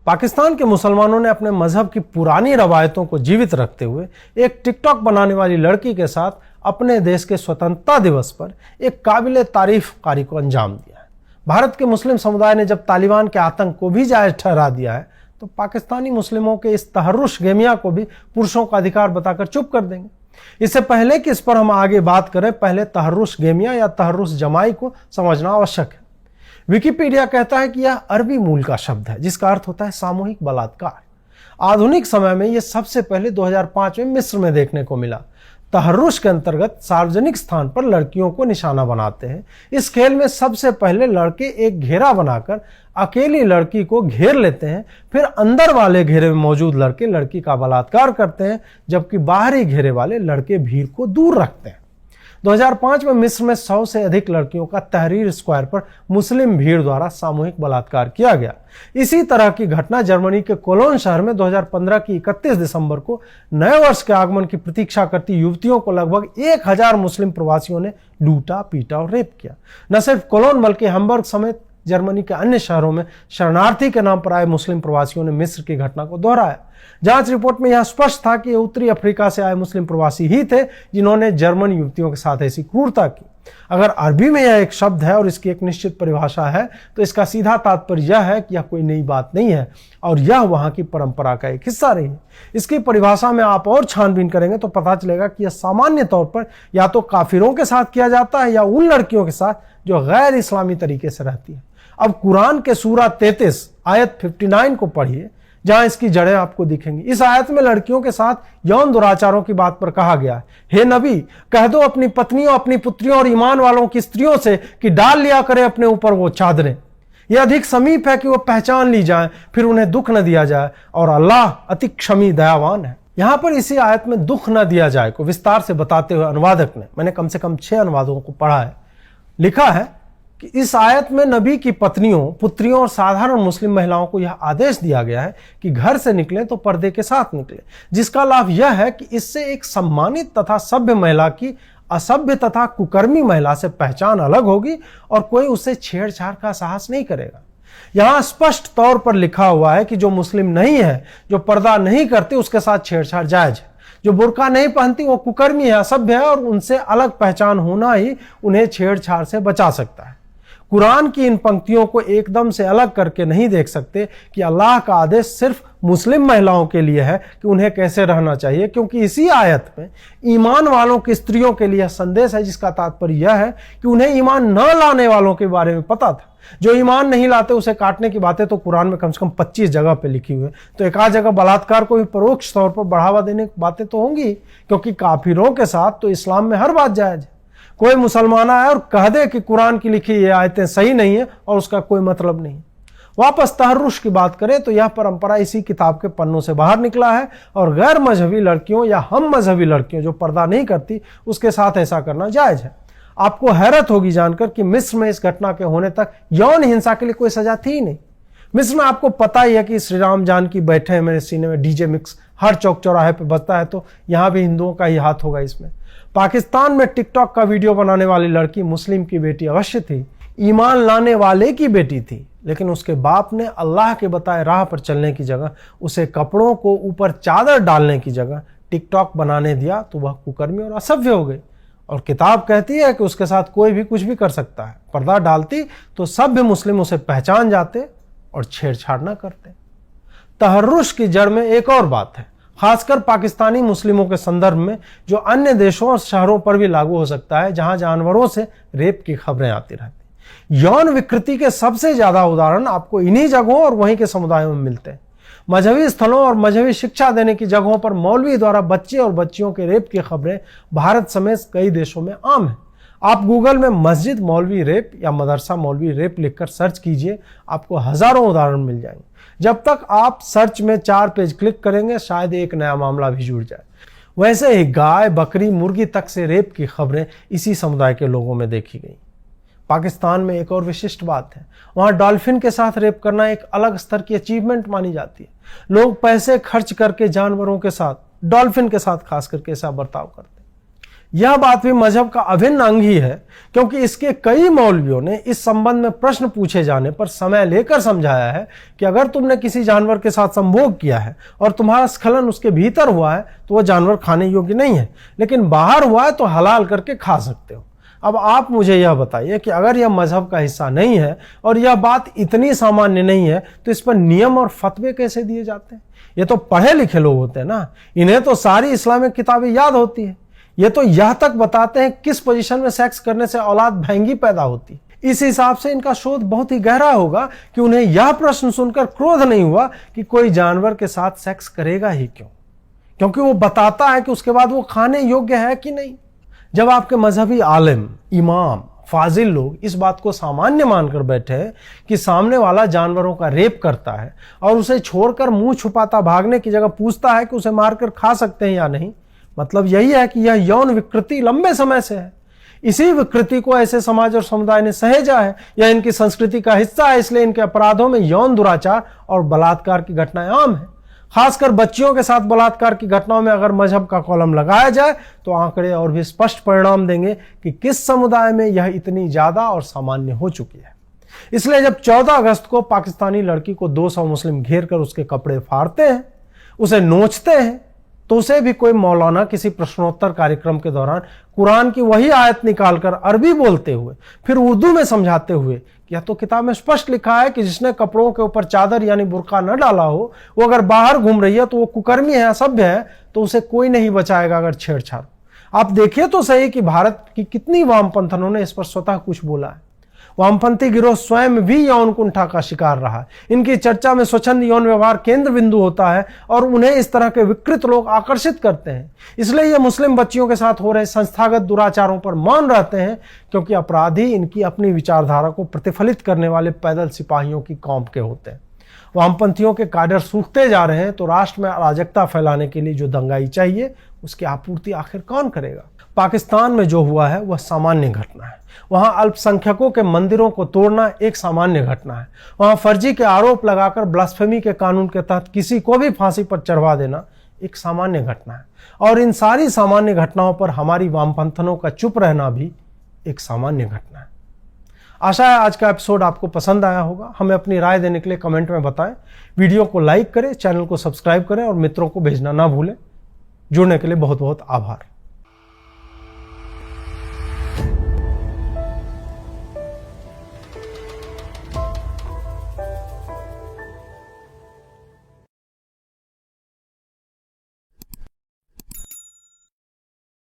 पाकिस्तान के मुसलमानों ने अपने मजहब की पुरानी रवायतों को जीवित रखते हुए एक टिकटॉक बनाने वाली लड़की के साथ अपने देश के स्वतंत्रता दिवस पर एक काबिल तारीफ कार्य को अंजाम दिया है। भारत के मुस्लिम समुदाय ने जब तालिबान के आतंक को भी जायज ठहरा दिया है तो पाकिस्तानी मुस्लिमों के इस तहर्रुश गेमिया को भी पुरुषों का अधिकार बताकर चुप कर देंगे। इससे पहले कि इस पर हम आगे बात करें, पहले तहर्रुश गेमिया या तहर्रुश जमाई को समझना आवश्यक है। विकिपीडिया कहता है कि यह अरबी मूल का शब्द है जिसका अर्थ होता है सामूहिक बलात्कार। आधुनिक समय में यह सबसे पहले 2005 में मिस्र में देखने को मिला। तहर्रुश के अंतर्गत सार्वजनिक स्थान पर लड़कियों को निशाना बनाते हैं। इस खेल में सबसे पहले लड़के एक घेरा बनाकर अकेली लड़की को घेर लेते हैं, फिर अंदर वाले घेरे में मौजूद लड़के लड़की का बलात्कार करते हैं, जबकि बाहरी घेरे वाले लड़के भीड़ को दूर रखते हैं। 2005 में मिस्र में 100 से अधिक लड़कियों का तहरीर स्क्वायर पर मुस्लिम भीड़ द्वारा सामूहिक बलात्कार किया गया। इसी तरह की घटना जर्मनी के कोलोन शहर में 2015 की 31 दिसंबर को नए वर्ष के आगमन की प्रतीक्षा करती युवतियों को लगभग 1000 मुस्लिम प्रवासियों ने लूटा, पीटा और रेप किया। न सिर्फ कोलोन बल्कि हैम्बर्ग समेत जर्मनी के अन्य शहरों में शरणार्थी के नाम पर आए मुस्लिम प्रवासियों ने मिस्र की घटना को दोहराया। जांच रिपोर्ट में यह स्पष्ट था कि उत्तरी अफ्रीका से आए मुस्लिम प्रवासी ही थे जिन्होंने जर्मन युवतियों के साथ ऐसी क्रूरता की। अगर अरबी में यह एक शब्द है और इसकी एक निश्चित परिभाषा है तो इसका सीधा तात्पर्य यह है कि यह कोई नई बात नहीं है और यह वहां की परंपरा का एक हिस्सा रही है। इसकी परिभाषा में आप और छानबीन करेंगे तो पता चलेगा कि यह सामान्य तौर पर या तो काफिरों के साथ किया जाता है या उन लड़कियों के साथ जो गैर इस्लामी तरीके से रहती है। अब कुरान के सूरा 33 आयत 59 को पढ़िए जहां इसकी जड़ें आपको दिखेंगी। इस आयत में लड़कियों के साथ यौन दुराचारों की बात पर कहा गया है, हे नबी कह दो अपनी पत्नियों, अपनी पुत्रियों और ईमान वालों की स्त्रियों से कि डाल लिया करें अपने ऊपर वो चादरें। यह अधिक समीप है कि वो पहचान ली जाए, फिर उन्हें दुख न दिया जाए और अल्लाह अति क्षमी दयावान है। यहां पर इसी आयत में दुख न दिया जाए को विस्तार से बताते हुए अनुवादक ने, मैंने कम से कम 6 अनुवादों को पढ़ा है, लिखा है कि इस आयत में नबी की पत्नियों, पुत्रियों और साधारण मुस्लिम महिलाओं को यह आदेश दिया गया है कि घर से निकलें तो पर्दे के साथ निकलें, जिसका लाभ यह है कि इससे एक सम्मानित तथा सभ्य महिला की असभ्य तथा कुकर्मी महिला से पहचान अलग होगी और कोई उससे छेड़छाड़ का साहस नहीं करेगा। यहां स्पष्ट तौर पर लिखा हुआ है कि जो मुस्लिम नहीं है, जो पर्दा नहीं करती, उसके साथ छेड़छाड़ जायज है। जो बुर्का नहीं पहनती वो कुकर्मी है, असभ्य है और उनसे अलग पहचान होना ही उन्हें छेड़छाड़ से बचा सकता है। कुरान की इन पंक्तियों को एकदम से अलग करके नहीं देख सकते कि अल्लाह का आदेश सिर्फ मुस्लिम महिलाओं के लिए है कि उन्हें कैसे रहना चाहिए, क्योंकि इसी आयत में ईमान वालों की स्त्रियों के लिए संदेश है जिसका तात्पर्य यह है कि उन्हें ईमान न लाने वालों के बारे में पता था। जो ईमान नहीं लाते उसे काटने की बातें तो कुरान में कम से कम 25 जगह पे लिखी हुई है, तो एक आध जगह बलात्कार को भी परोक्ष तौर पर बढ़ावा देने की बातें तो होंगी, क्योंकि काफिरों के साथ तो इस्लाम में हर बात जायज है। कोई मुसलमान आए और कह दे कि कुरान की लिखी ये आयतें सही नहीं है और उसका कोई मतलब नहीं। वापस तहर्रुश की बात करें तो यह परंपरा इसी किताब के पन्नों से बाहर निकला है और गैर मजहबी लड़कियों या हम मजहबी लड़कियों जो पर्दा नहीं करती उसके साथ ऐसा करना जायज है। आपको हैरत होगी जानकर कि मिस्र में इस घटना के होने तक यौन हिंसा के लिए कोई सजा थी ही नहीं। मिस्र में आपको पता ही है कि श्री राम जानकी बैठे हैं मेरे सीने में, डीजे मिक्स हर चौक चौराहे पे बजता है, तो यहां भी हिंदुओं का ही हाथ होगा इसमें। पाकिस्तान में टिकटॉक का वीडियो बनाने वाली लड़की मुस्लिम की बेटी अवश्य थी, ईमान लाने वाले की बेटी थी, लेकिन उसके बाप ने अल्लाह के बताए राह पर चलने की जगह उसे कपड़ों को ऊपर चादर डालने की जगह टिकटॉक बनाने दिया, तो वह कुकर्मी और असभ्य हो गई। और किताब कहती है कि उसके साथ कोई भी कुछ भी कर सकता है। पर्दा डालती तो सभ्य मुस्लिम उसे पहचान जाते और छेड़छाड़ न करते। तहर्रुश की जड़ में एक और बात है, खासकर पाकिस्तानी मुस्लिमों के संदर्भ में, जो अन्य देशों और शहरों पर भी लागू हो सकता है जहां जानवरों से रेप की खबरें आती रहती। यौन विकृति के सबसे ज्यादा उदाहरण आपको इन्हीं जगहों और वहीं के समुदायों में मिलते हैं। मजहबी स्थलों और मजहबी शिक्षा देने की जगहों पर मौलवी द्वारा बच्चे और बच्चियों के रेप की खबरें भारत समेत कई देशों में आम है। आप गूगल में मस्जिद मौलवी रेप या मदरसा मौलवी रेप लिखकर सर्च कीजिए, आपको हजारों उदाहरण मिल जाएंगे। जब तक आप सर्च में 4 पेज क्लिक करेंगे शायद एक नया मामला भी जुड़ जाए। वैसे ही गाय, बकरी, मुर्गी तक से रेप की खबरें इसी समुदाय के लोगों में देखी गई। पाकिस्तान में एक और विशिष्ट बात है, वहां डॉल्फिन के साथ रेप करना एक अलग स्तर की अचीवमेंट मानी जाती है। लोग पैसे खर्च करके जानवरों के साथ, डॉल्फिन के साथ खास करके ऐसा बर्ताव करते हैं। यह बात भी मजहब का अभिन्न अंग ही है, क्योंकि इसके कई मौलवियों ने इस संबंध में प्रश्न पूछे जाने पर समय लेकर समझाया है कि अगर तुमने किसी जानवर के साथ संभोग किया है और तुम्हारा स्खलन उसके भीतर हुआ है तो वह जानवर खाने योग्य नहीं है, लेकिन बाहर हुआ है तो हलाल करके खा सकते हो। अब आप मुझे यह बताइए कि अगर यह मजहब का हिस्सा नहीं है और यह बात इतनी सामान्य नहीं है तो इस पर नियम और फतवे कैसे दिए जाते हैं? ये तो पढ़े लिखे लोग होते हैं ना, इन्हें तो सारी इस्लामिक किताबें याद होती है। ये तो यह तक बताते हैं किस पोजीशन में सेक्स करने से औलाद भैंगी पैदा होती। इस हिसाब से इनका शोध बहुत ही गहरा होगा कि उन्हें यह प्रश्न सुनकर क्रोध नहीं हुआ कि कोई जानवर के साथ सेक्स करेगा ही क्यों, क्योंकि वो बताता है कि उसके बाद वो खाने योग्य है कि नहीं। जब आपके मजहबी आलिम, इमाम, फाजिल लोग इस बात को सामान्य मानकर बैठे हैं कि सामने वाला जानवरों का रेप करता है और उसे छोड़कर मुंह छुपाता भागने की जगह पूछता है कि उसे मारकर खा सकते हैं या नहीं, मतलब यही है कि यह यौन विकृति लंबे समय से है। इसी विकृति को ऐसे समाज और समुदाय ने सहेजा है, यह इनकी संस्कृति का हिस्सा है, इसलिए इनके अपराधों में यौन दुराचार और बलात्कार की घटनाएं आम है। खासकर बच्चियों के साथ बलात्कार की घटनाओं में अगर मजहब का कॉलम लगाया जाए तो आंकड़े और भी स्पष्ट परिणाम देंगे कि किस समुदाय में यह इतनी ज्यादा और सामान्य हो चुकी है। इसलिए जब 14 अगस्त को पाकिस्तानी लड़की को 200 मुस्लिम घेर कर उसके कपड़े फाड़ते हैं, उसे नोचते हैं, तो उसे भी कोई मौलाना किसी प्रश्नोत्तर कार्यक्रम के दौरान कुरान की वही आयत निकालकर अरबी बोलते हुए फिर उर्दू में समझाते हुए कि यह तो किताब में स्पष्ट लिखा है कि जिसने कपड़ों के ऊपर चादर यानी बुर्का न डाला हो वो अगर बाहर घूम रही है तो वो कुकर्मी है, असभ्य है, तो उसे कोई नहीं बचाएगा अगर छेड़छाड़। आप देखिए तो सही कि भारत की कितनी वामपंथनों ने इस पर स्वतः कुछ बोला है। वामपंथी गिरोह स्वयं भी यौन कुंठा का शिकार रहा है। इनकी चर्चा में स्वच्छंद यौन व्यवहार केंद्र बिंदु होता है और उन्हें इस तरह के विकृत लोग आकर्षित करते हैं। इसलिए ये मुस्लिम बच्चियों के साथ हो रहे संस्थागत दुराचारों पर मौन रहते हैं, क्योंकि अपराधी इनकी अपनी विचारधारा को प्रतिफलित करने वाले पैदल सिपाहियों की कौम के होते हैं। वामपंथियों के काडर सूखते जा रहे हैं तो राष्ट्र में अराजकता फैलाने के लिए जो दंगाई चाहिए उसकी आपूर्ति आखिर कौन करेगा? पाकिस्तान में जो हुआ है वह सामान्य घटना है। वहां अल्पसंख्यकों के मंदिरों को तोड़ना एक सामान्य घटना है। वहां फर्जी के आरोप लगाकर ब्लास्फेमी के कानून के तहत किसी को भी फांसी पर चढ़वा देना एक सामान्य घटना है। और इन सारी सामान्य घटनाओं पर हमारी वामपंथनों का चुप रहना भी एक सामान्य घटना है। आशा है आज का एपिसोड आपको पसंद आया होगा। हमें अपनी राय देने के लिए कमेंट में बताएं। वीडियो को लाइक करें, चैनल को सब्सक्राइब करें और मित्रों को भेजना ना भूलें। जुड़ने के लिए बहुत बहुत आभार।